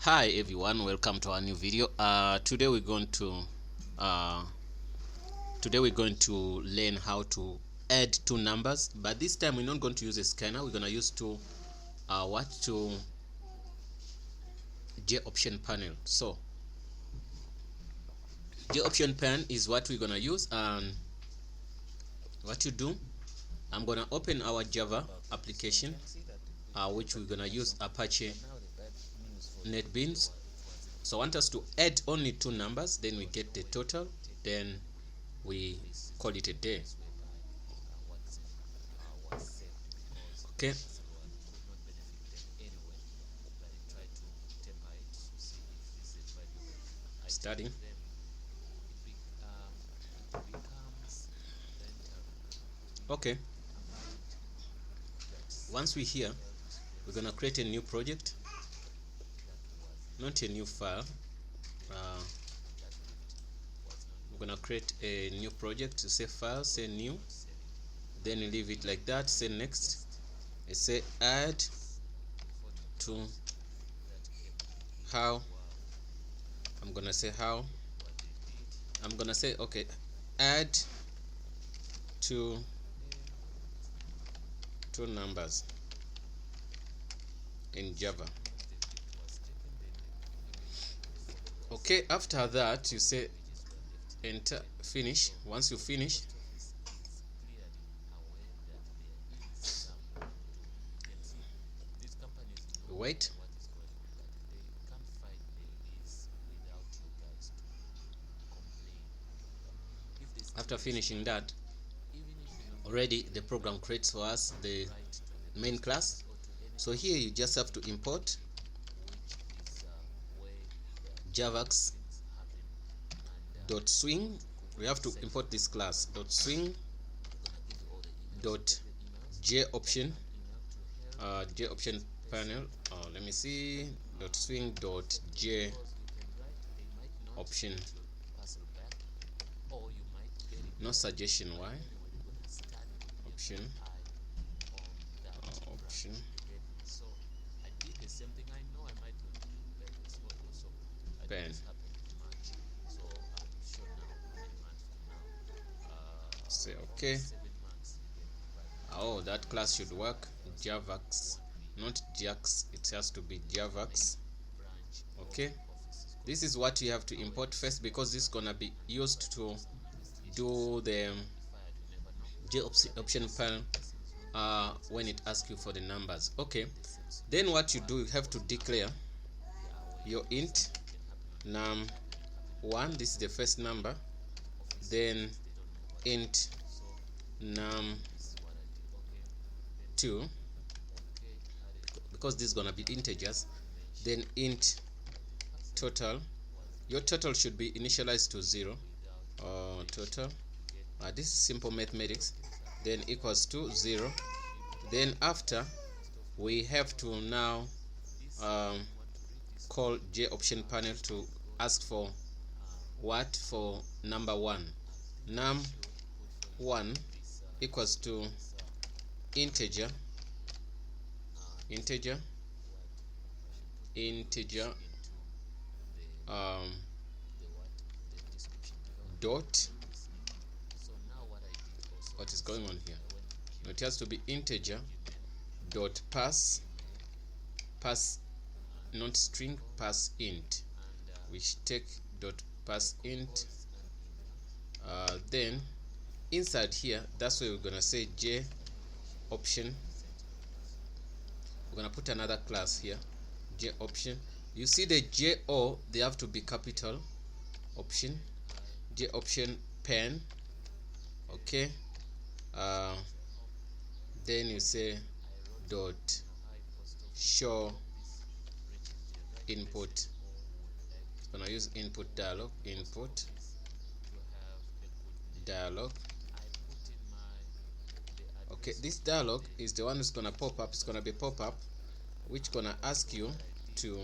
Hi everyone, welcome to our new video. Today we're going to learn how to add two numbers, but this time we're not going to use a scanner. We're going to use J option panel. So J option panel is what we're going to use, and what you do, I'm going to open our Java application, which we're going to use Apache NetBeans. So I want us to add only two numbers, then we get the total, then we call it a day. Okay. Starting. Okay. Once we're here, we're gonna create a new project, not a new file. We're gonna create a new project. To say file, say new, then you leave it like that. Say next. You say add to how. I'm gonna say how. I'm gonna say okay, add to two numbers in Java. Okay, after that you say enter, finish. Once you finish, wait. After finishing that, already the program creates for us the main class. So here you just have to import javax dot swing. We have to import this class dot swing dot j option panel. Let me see, dot swing dot j option. No suggestion why. Option. Option. Pen. Say okay. Oh, that class should work. Javax, not Jax. It has to be Javax. Okay. This is what you have to import first, because this is gonna be used to do the J option panel when it asks you for the numbers. Okay, then what you do, you have to declare your int num1. This is the first number. Then int num2, because this is gonna be integers. Then int total. Your total should be initialized to 0. Total, this is simple mathematics. Then equals to 0. Then after, we have to now call J option panel to ask for what? For number 1. Num1 equals to integer dot, what is going on here? It has to be integer dot pass, not string, pass int. We take dot pass int. Then inside here, that's where we're gonna say J option. We're gonna put another class here, J option. You see the JO, they have to be capital. Option, J option pen. Okay. Then you say dot show input. I'm gonna use input dialog. Input dialog. Okay, this dialog is the one who's gonna pop up. It's gonna be pop up, which gonna ask you to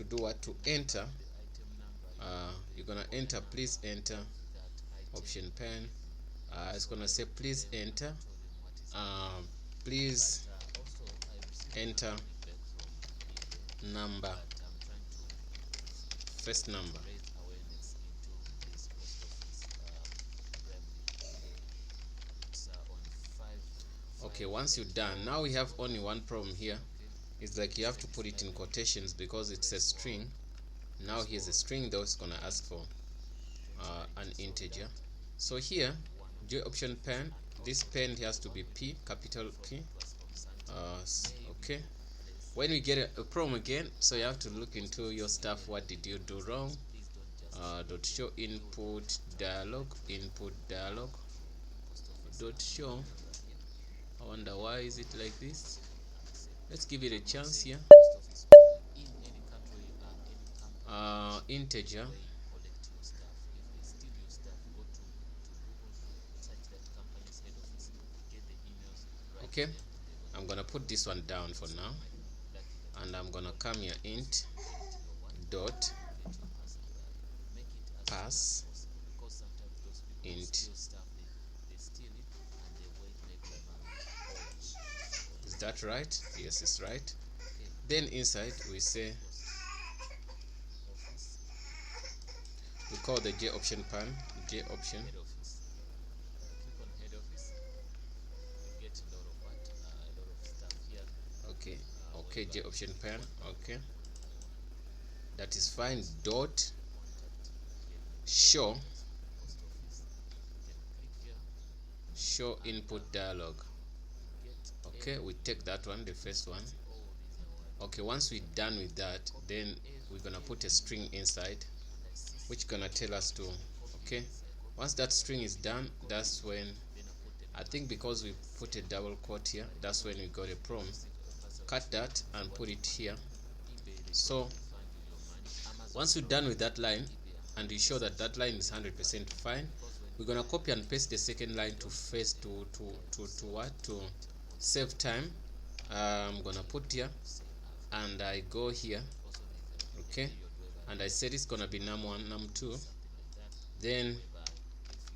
do what? To enter. You're gonna enter, please enter option pen. It's gonna say please enter, please enter number first number. Okay, once you're done, now we have only one problem here. It's like you have to put it in quotations because it's a string. Now here's a string though, it's gonna ask for an integer. So here, J option pen, this pen has to be P, capital P. Okay, when we get a problem again, so you have to look into your stuff. What did you do wrong? Dot show input dialog, dot show. I wonder why is it like this. Let's give it a chance here. Integer. Okay, I'm gonna put this one down for now, and I'm gonna come here int dot pass int. Is that right? Yes, it's right. Then inside we say, we call the J option pan, J option. Okay, J option pan. Okay, that is fine. Dot show input dialog. Okay, we take that one, the first one. Okay, once we're done with that, then we're gonna put a string inside, which gonna tell us to, okay, once that string is done, that's when, I think because we put a double quote here, that's when we got a problem. Cut that and put it here. So once we're done with that line and you show that that line is 100% fine, we're gonna copy and paste the second line to save time. I'm gonna put here, and I go here, okay, and I said it's gonna be num1, num2. Then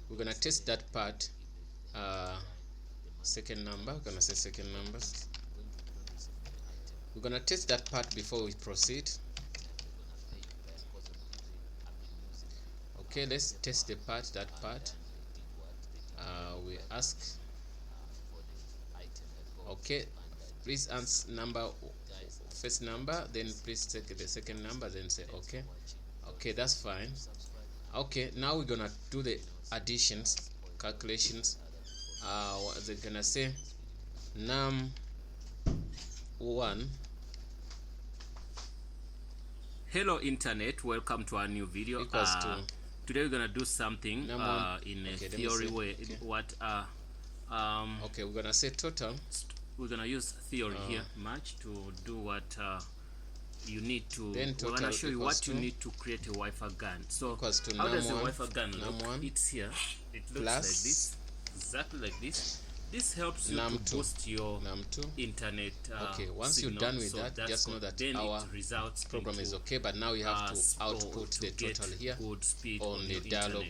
we're gonna test that part. Second number, we're gonna say second numbers. We're gonna test that part before we proceed. Okay, let's test the part, that part. We ask, okay, please answer number, first number, then please take the second number, then say okay. Okay, that's fine. Okay, now we're gonna do the additions, calculations. They're gonna say num1. Hello internet, welcome to our new video. Today we're gonna do something in a theory way. Okay, we're gonna say total. We're gonna use theory here much to do what you need to. Then we're gonna show you what you need to create a Wi-Fi gun. So how does a Wi-Fi gun look? It's here. It looks like this, exactly like this. This helps you to boost your internet. Okay, once you're done with that, just know that our program is okay, but now you have to output the total here on the dialog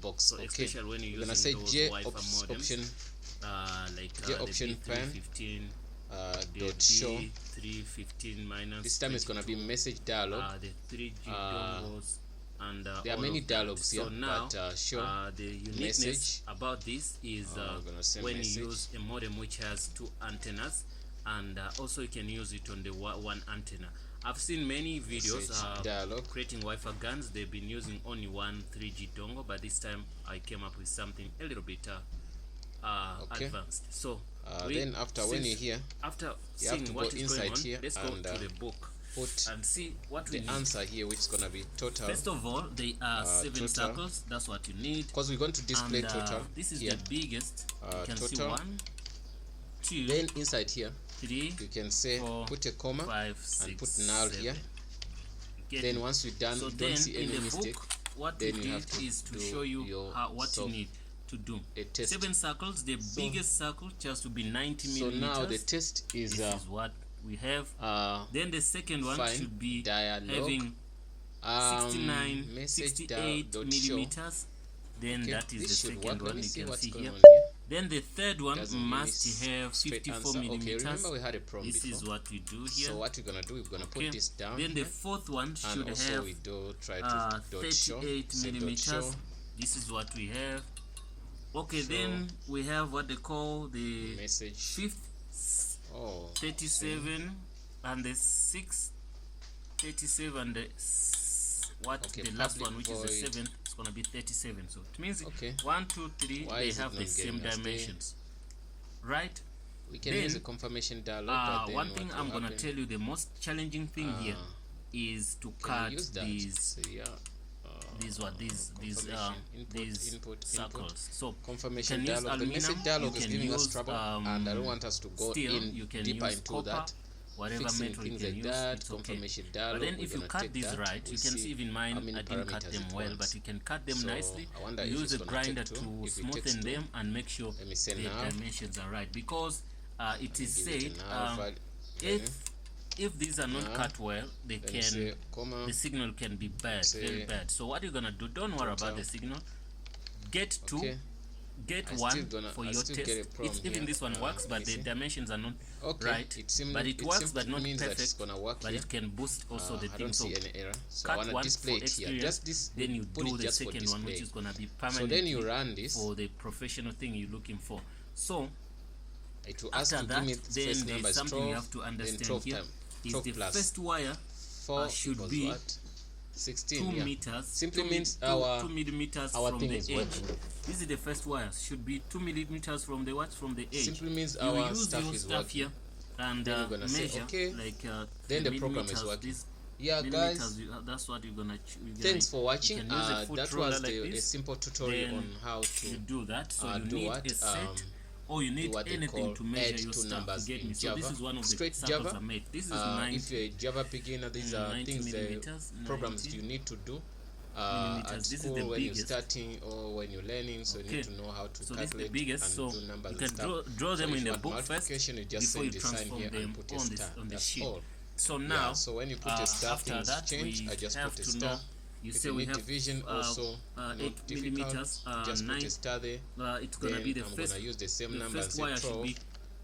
box. So okay, when you're gonna say J option, J option pen dot show 315 minus. This time it's gonna be message dialog. The 3G dongles. And there are many dialogues here, so now, but show the uniqueness message about this is when you use a modem which has 2 antennas, and also you can use it on the one antenna. I've seen many videos creating Wi-Fi guns. They've been using only one 3G dongle, but this time I came up with something a little bit advanced. So then after when you're here, after you have to go inside here, let's go to the book and see what the answer here, which is going to be total. First of all, there are 7 circles. That's what you need, because we're going to display total. This is here. The biggest. You can see 1, 2. Then inside here, 3. You can say 4, put a comma 5, 6, and put null 7. Here. Then once we're done, so don't see any mistake. What then we did is to show you what you need to do. 7 circles. The biggest circle just to be 90 millimeters. So now the test is this is what we have. Then the second one should be having 68 millimeters. Then that is the second one. You can see here. Then the third one must have 54 millimeters. Okay, remember we had a problem This before. is what we do here. So what we're gonna do, we're gonna put this down. Then the fourth one should and also have we do try to 38 millimeters. This is what we have. Okay, then we have what they call the message fifth 37 and the sixth 37 and the the last one, which is the 7th, it's gonna be 37. So it means 1, 2, 3 they have the same dimensions, right? We can use a confirmation dialog. One thing I'm gonna tell you, the most challenging thing here is to cut these input circles. So confirmation dialog. The message dialog is giving us trouble, and I don't want us to go deeper into that. Whatever metal you can use, it's okay. But then if you cut these right, you can see even mine, I didn't cut them well, but you can cut them nicely. Use a grinder to smoothen them and make sure the dimensions are right, because it is said if these are not cut well, they can the signal can be bad, very bad. So what you're gonna do, don't worry about the signal. Get one for your test. Even this one works, but the dimensions are not right. But it works, but not perfect. But it can boost also the thing. So cut one for experience, then you do the second one, which is gonna be permanent. So then you run this for the professional thing you're looking for. So it will ask after to that, give me the then there's something you have to understand here. Is the first wire should be 16 2 meters. Simply means 2 millimeters our from thing the is edge. working. This is the first wire. Should be 2 millimeters from the from the edge. Simply means you our use stuff your is stuff working. here and Then measure say, like then the program is working. Yeah, guys, that's what you're gonna. Thanks for watching. That was like a simple tutorial on how to do that. So you need a set. Or you need anything to measure your stuff to get me. So this is one of the samples I made. This is 90. If you're a Java beginner, these are things, programs you need to do at school when you're starting or when you're learning. So you need to know how to calculate and do numbers. You can draw them in the book first you just before you send the sign transform here them and put a on star. the That's sheet. all. So now, so when you put a star, things change. I just put a star. You if say you we need have division also 8 millimeters, just 9. Put a star there. It's gonna be the I'm first. Gonna use the same number first wire should be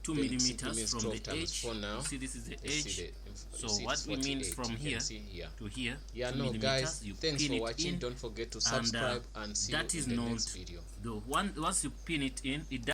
2 millimeters from the edge. Now. See, this is the edge. So what we mean from here to here. Yeah, no, guys. Thanks for watching. Don't forget to subscribe and see you in the next video. Once you pin it in, it